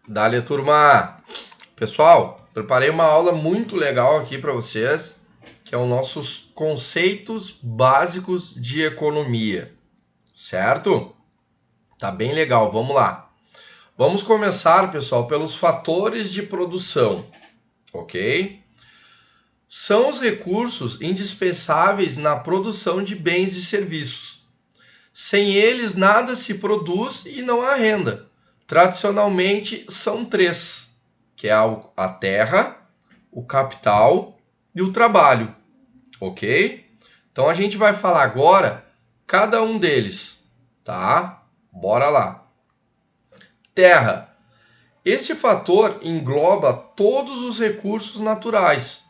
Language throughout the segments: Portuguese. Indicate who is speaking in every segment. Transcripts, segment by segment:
Speaker 1: Dale, turma! Pessoal, preparei uma aula muito legal aqui para vocês, que é os nossos conceitos básicos de economia, certo? Tá bem legal, vamos lá. Vamos começar, pessoal, pelos fatores de produção, ok? São os recursos indispensáveis na produção de bens e serviços. Sem eles, nada se produz e não há renda. Tradicionalmente, são três, que é a terra, o capital e o trabalho, ok? Então, a gente vai falar agora cada um deles, tá? Bora lá. Terra. Esse fator engloba todos os recursos naturais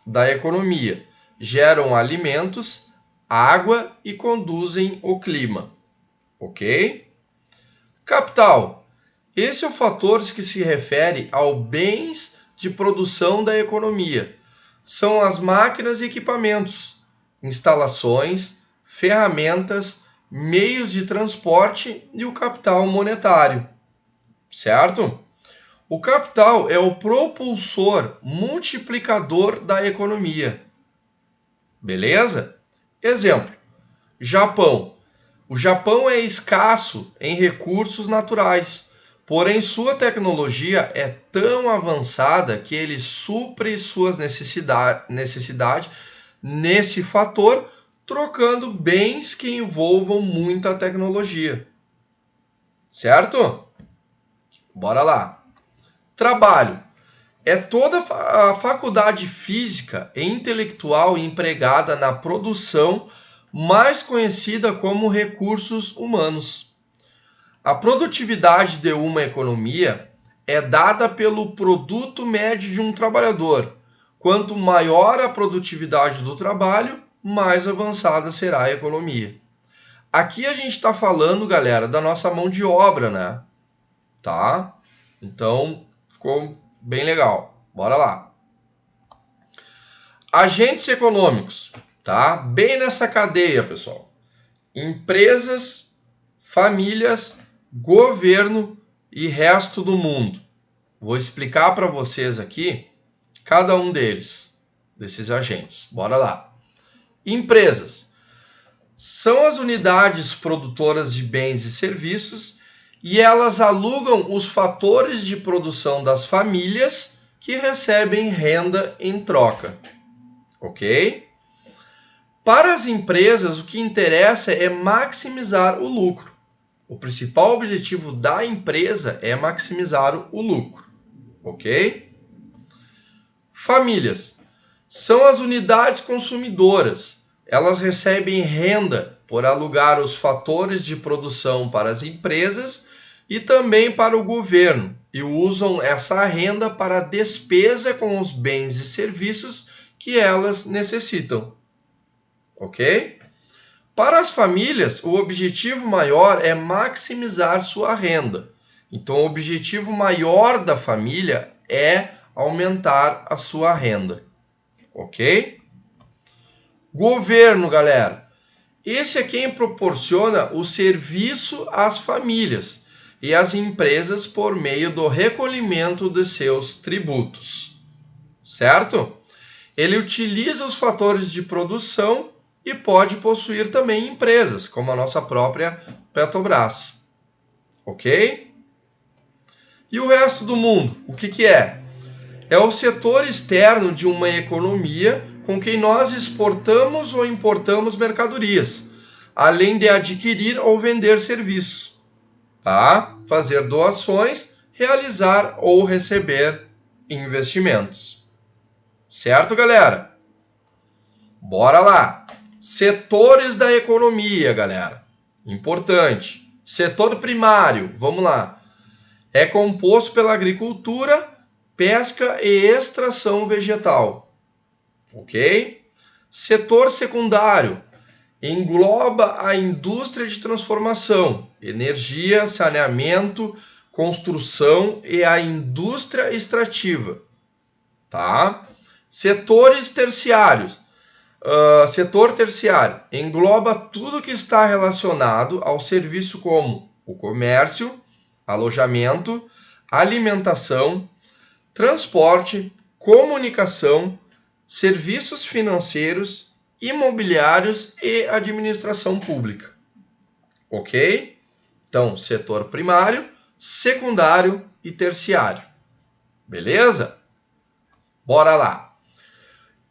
Speaker 1: da economia, geram alimentos, água e conduzem o clima, ok? Capital. Esse é o fator que se refere aos bens de produção da economia. São as máquinas e equipamentos, instalações, ferramentas, meios de transporte e o capital monetário, certo? O capital é o propulsor multiplicador da economia. Beleza? Exemplo: Japão. O Japão é escasso em recursos naturais, porém sua tecnologia é tão avançada que ele supre suas necessidades nesse fator, trocando bens que envolvam muita tecnologia. Certo? Bora lá. Trabalho. É toda a faculdade física e intelectual empregada na produção, mais conhecida como recursos humanos. A produtividade de uma economia é dada pelo produto médio de um trabalhador. Quanto maior a produtividade do trabalho, mais avançada será a economia. Aqui a gente está falando, galera, da nossa mão de obra, né? Tá? Então, ficou bem legal. Bora lá. Agentes econômicos, tá? Bem nessa cadeia, pessoal. Empresas, famílias, governo e resto do mundo. Vou explicar para vocês aqui cada um desses agentes. Bora lá. Empresas são as unidades produtoras de bens e serviços e elas alugam os fatores de produção das famílias que recebem renda em troca, ok? Para as empresas, o que interessa é maximizar o lucro. O principal objetivo da empresa é maximizar o lucro, ok? Famílias são as unidades consumidoras. Elas recebem renda por alugar os fatores de produção para as empresas e também para o governo, e usam essa renda para despesa com os bens e serviços que elas necessitam, ok? Para as famílias, o objetivo maior é maximizar sua renda. Então, o objetivo maior da família é aumentar a sua renda, ok? Governo, galera. Esse é quem proporciona o serviço às famílias e às empresas por meio do recolhimento de seus tributos, certo? Ele utiliza os fatores de produção e pode possuir também empresas, como a nossa própria Petrobras, ok? E o resto do mundo, o que é? É o setor externo de uma economia com quem nós exportamos ou importamos mercadorias, além de adquirir ou vender serviços, tá? Fazer doações, realizar ou receber investimentos. Certo, galera? Bora lá! Setores da economia, galera. Importante. Setor primário, vamos lá. É composto pela agricultura, pesca e extração vegetal, ok? Setor secundário engloba a indústria de transformação, energia, saneamento, construção e a indústria extrativa, tá? Setores terciários. Setor terciário engloba tudo que está relacionado ao serviço como o comércio, alojamento, alimentação, transporte, comunicação, serviços financeiros, imobiliários e administração pública. Ok? Então, setor primário, secundário e terciário. Beleza? Bora lá.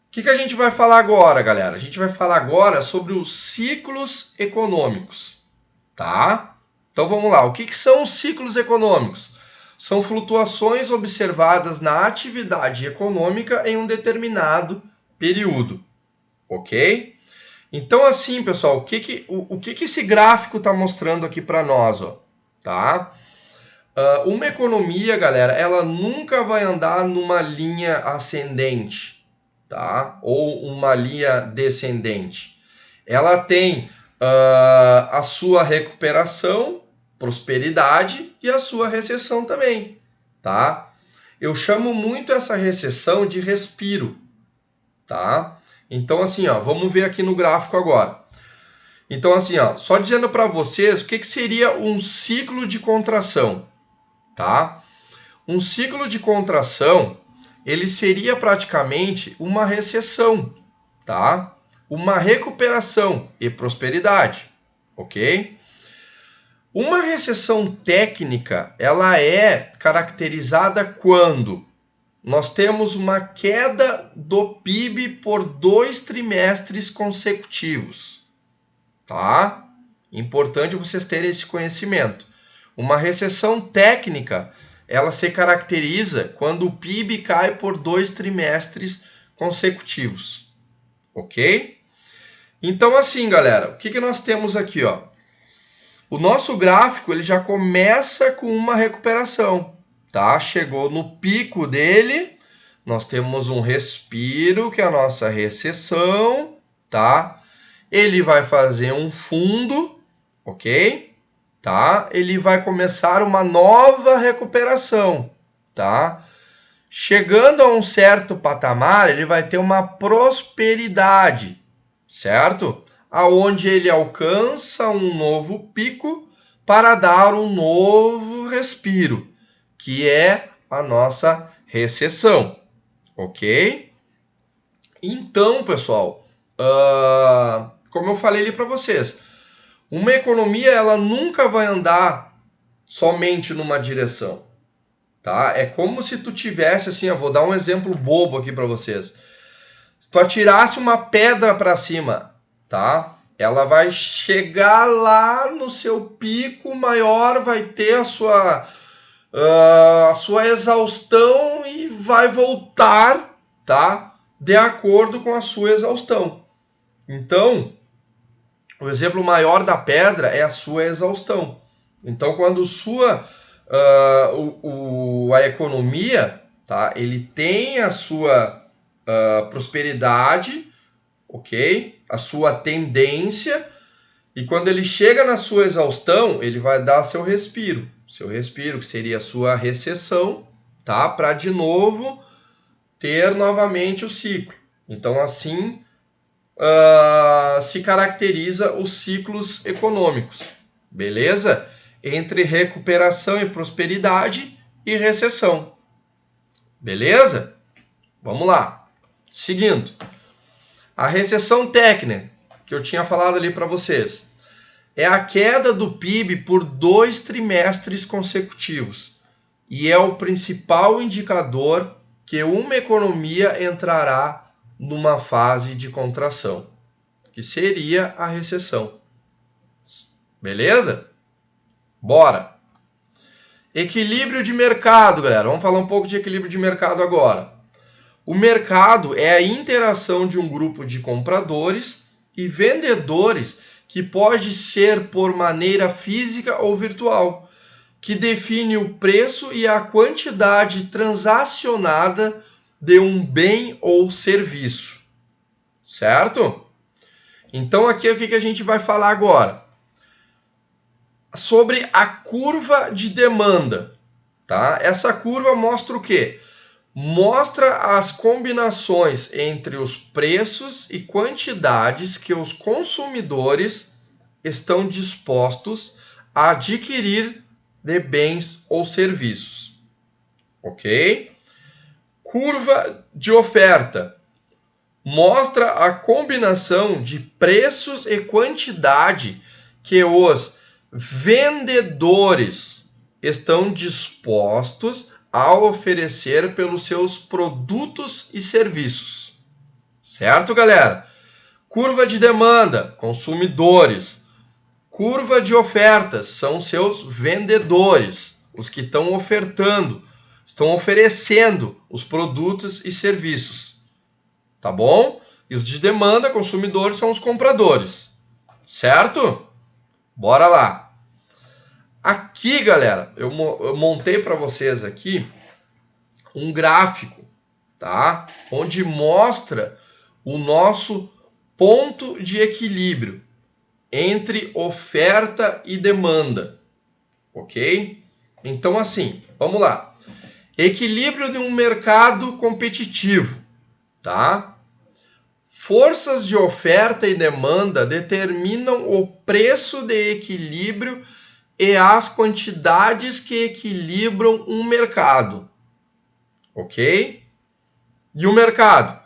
Speaker 1: O que a gente vai falar agora, galera? A gente vai falar agora sobre os ciclos econômicos, tá? Então vamos lá. O que são os ciclos econômicos? São flutuações observadas na atividade econômica em um determinado período, ok? Então assim, pessoal, o que esse gráfico está mostrando aqui para nós, ó, tá? Uma economia, galera, ela nunca vai andar numa linha ascendente, tá? Ou uma linha descendente. Ela tem a sua recuperação, prosperidade e a sua recessão também, tá? Eu chamo muito essa recessão de respiro, tá? Então assim, ó, vamos ver aqui no gráfico agora. Então assim, ó, só dizendo para vocês o que seria um ciclo de contração, tá? Um ciclo de contração, ele seria praticamente uma recessão, tá? Uma recuperação e prosperidade, ok? Uma recessão técnica, ela é caracterizada quando nós temos uma queda do PIB por 2 trimestres consecutivos, tá? Importante vocês terem esse conhecimento. Uma recessão técnica, ela se caracteriza quando o PIB cai por 2 trimestres consecutivos, ok? Então assim, galera, o que nós temos aqui, ó? O nosso gráfico ele já começa com uma recuperação, tá? Chegou no pico dele, nós temos um respiro, que é a nossa recessão, tá? Ele vai fazer um fundo, ok? Tá? Ele vai começar uma nova recuperação, tá? Chegando a um certo patamar, ele vai ter uma prosperidade, certo? Aonde ele alcança um novo pico para dar um novo respiro, que é a nossa recessão, ok? Então, pessoal, como eu falei ali para vocês, uma economia ela nunca vai andar somente numa direção, tá? É como se tu tivesse assim, eu vou dar um exemplo bobo aqui para vocês. Se tu atirasse uma pedra para cima, tá? Ela vai chegar lá no seu pico maior, vai ter a sua exaustão e vai voltar, tá? De acordo com a sua exaustão. Então, o exemplo maior da pedra é a sua exaustão. Então, quando a economia, tá? Ele tem a sua prosperidade, ok? A sua tendência, e quando ele chega na sua exaustão, ele vai dar seu respiro, que seria a sua recessão, tá? Para de novo ter novamente o ciclo. Então assim se caracteriza os ciclos econômicos, beleza? Entre recuperação e prosperidade e recessão, beleza? Vamos lá, seguindo. A recessão técnica, que eu tinha falado ali para vocês, é a queda do PIB por 2 trimestres consecutivos e é o principal indicador que uma economia entrará numa fase de contração, que seria a recessão. Beleza? Bora! Equilíbrio de mercado, galera. Vamos falar um pouco de equilíbrio de mercado agora. O mercado é a interação de um grupo de compradores e vendedores que pode ser por maneira física ou virtual, que define o preço e a quantidade transacionada de um bem ou serviço, certo? Então aqui é o que a gente vai falar agora. Sobre a curva de demanda, tá? Essa curva mostra o quê? Mostra as combinações entre os preços e quantidades que os consumidores estão dispostos a adquirir de bens ou serviços, ok? Curva de oferta mostra a combinação de preços e quantidade que os vendedores estão dispostos a oferecer pelos seus produtos e serviços. Certo, galera? Curva de demanda, consumidores. Curva de ofertas, são seus vendedores, os que estão ofertando, estão oferecendo os produtos e serviços. Tá bom? E os de demanda, consumidores, são os compradores. Certo? Bora lá. Aqui, galera, eu montei para vocês aqui um gráfico, tá? Onde mostra o nosso ponto de equilíbrio entre oferta e demanda, ok? Então, assim, vamos lá. Equilíbrio de um mercado competitivo, tá? Forças de oferta e demanda determinam o preço de equilíbrio e as quantidades que equilibram um mercado, ok? E o mercado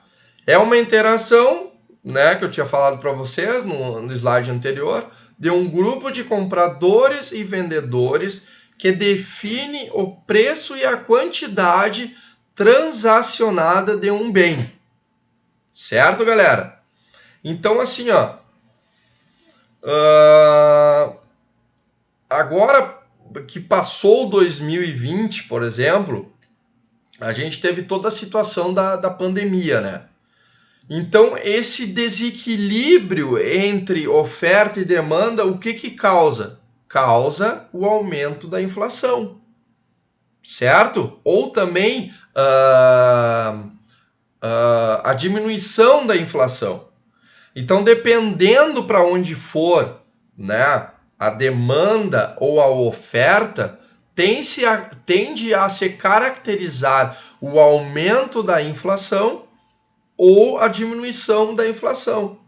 Speaker 1: é uma interação, né, que eu tinha falado para vocês no slide anterior, de um grupo de compradores e vendedores que define o preço e a quantidade transacionada de um bem. Certo, galera? Então, assim, ó, agora que passou 2020, por exemplo, a gente teve toda a situação da pandemia, né? Então, esse desequilíbrio entre oferta e demanda, o que causa? Causa o aumento da inflação, certo? Ou também a diminuição da inflação. Então, dependendo para onde for, né, a demanda ou a oferta, tende a se caracterizar o aumento da inflação ou a diminuição da inflação.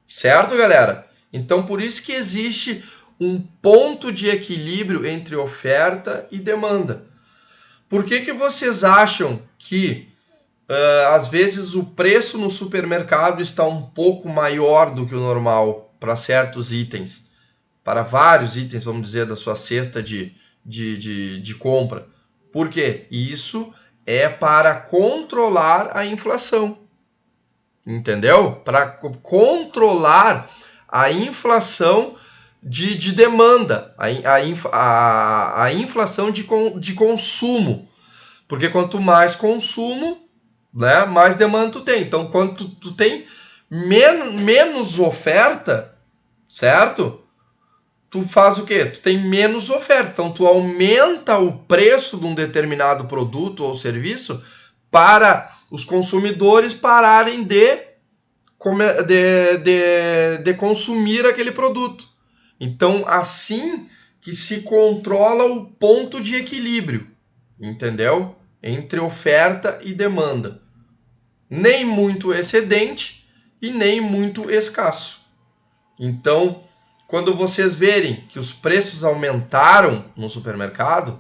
Speaker 1: Certo, galera? Então, por isso que existe um ponto de equilíbrio entre oferta e demanda. Por que vocês acham que às vezes o preço no supermercado está um pouco maior do que o normal para certos itens, para vários itens, vamos dizer, da sua cesta de compra? Por quê? Isso é para controlar a inflação, entendeu? Para controlar a inflação de demanda, a inflação de consumo, porque quanto mais consumo, né, mais demanda tu tem. Então, quando tu tem menos oferta, certo? Tu faz o quê? Tu tem menos oferta. Então, tu aumenta o preço de um determinado produto ou serviço para os consumidores pararem de consumir aquele produto. Então, assim que se controla o ponto de equilíbrio, entendeu? Entre oferta e demanda. Nem muito excedente e nem muito escasso. Então, quando vocês verem que os preços aumentaram no supermercado,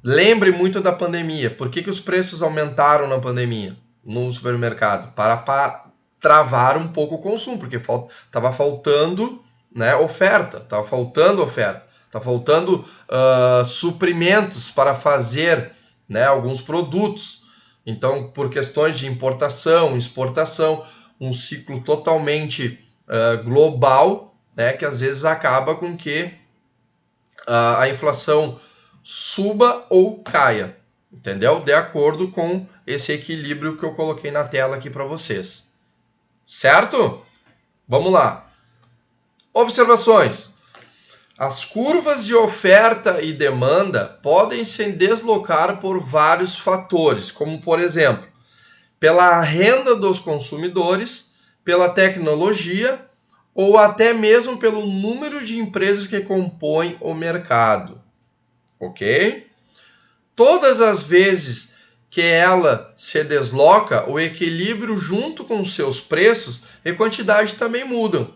Speaker 1: lembre muito da pandemia. Por que os preços aumentaram na pandemia no supermercado? Para travar um pouco o consumo, porque estava faltando, né, oferta, estava faltando suprimentos para fazer, né, alguns produtos. Então, por questões de importação, exportação, um ciclo totalmente global, né, que às vezes acaba com que a inflação suba ou caia, entendeu? De acordo com esse equilíbrio que eu coloquei na tela aqui para vocês. Certo? Vamos lá. Observações. As curvas de oferta e demanda podem se deslocar por vários fatores, como, por exemplo, pela renda dos consumidores, pela tecnologia ou até mesmo pelo número de empresas que compõem o mercado. Ok? Todas as vezes que ela se desloca, o equilíbrio junto com seus preços e quantidade também mudam.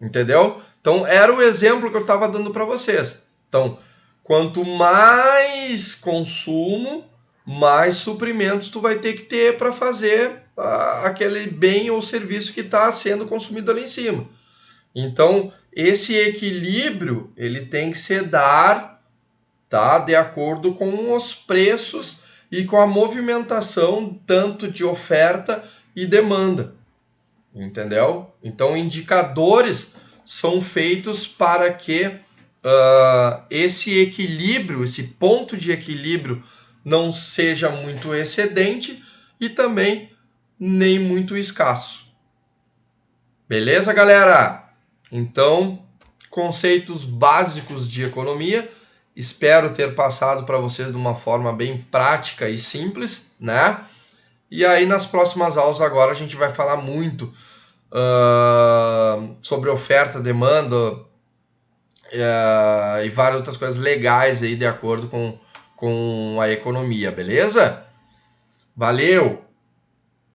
Speaker 1: Entendeu? Então, era o exemplo que eu estava dando para vocês. Então, Quanto mais consumo, mais suprimentos tu vai ter que ter para fazer aquele bem ou serviço que está sendo consumido ali em cima. Então, esse equilíbrio ele tem que se dar, tá, de acordo com os preços e com a movimentação tanto de oferta e demanda. Entendeu? Então, indicadores são feitos para que esse equilíbrio, esse ponto de equilíbrio não seja muito excedente e também nem muito escasso. Beleza, galera? Então, conceitos básicos de economia. Espero ter passado para vocês de uma forma bem prática e simples, né? E aí, nas próximas aulas agora, a gente vai falar muito sobre oferta, demanda e várias outras coisas legais aí de acordo com a economia, beleza? Valeu!